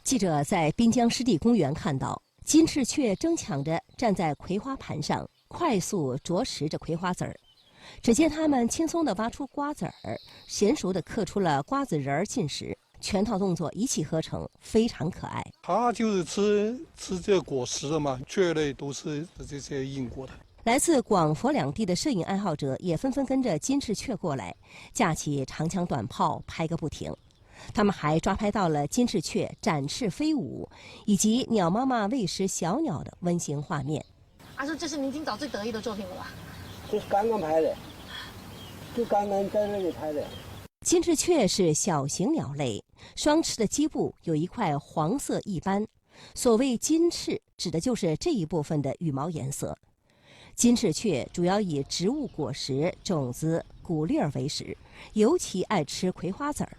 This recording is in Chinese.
记者在滨江湿地公园看到，金翅雀争抢着站在葵花盘上，快速啄食着葵花籽儿。只见它们轻松地挖出瓜子儿，娴熟地刻出了瓜子仁儿进食，全套动作一气呵成，非常可爱。它就是吃这果实的嘛，雀类都是这些硬果的。来自广佛两地的摄影爱好者也纷纷跟着金翅雀过来，架起长枪短炮拍个不停。他们还抓拍到了金翅雀展翅飞舞，以及鸟妈妈喂食小鸟的温馨画面。阿叔，这是您今早最得意的作品了吧？这是刚刚拍的，就刚刚在那里拍的。金翅雀是小型鸟类，双翅的基部有一块黄色翼斑，所谓金翅指的就是这一部分的羽毛颜色。金翅雀主要以植物果实、种子、谷粒儿为食，尤其爱吃葵花籽儿。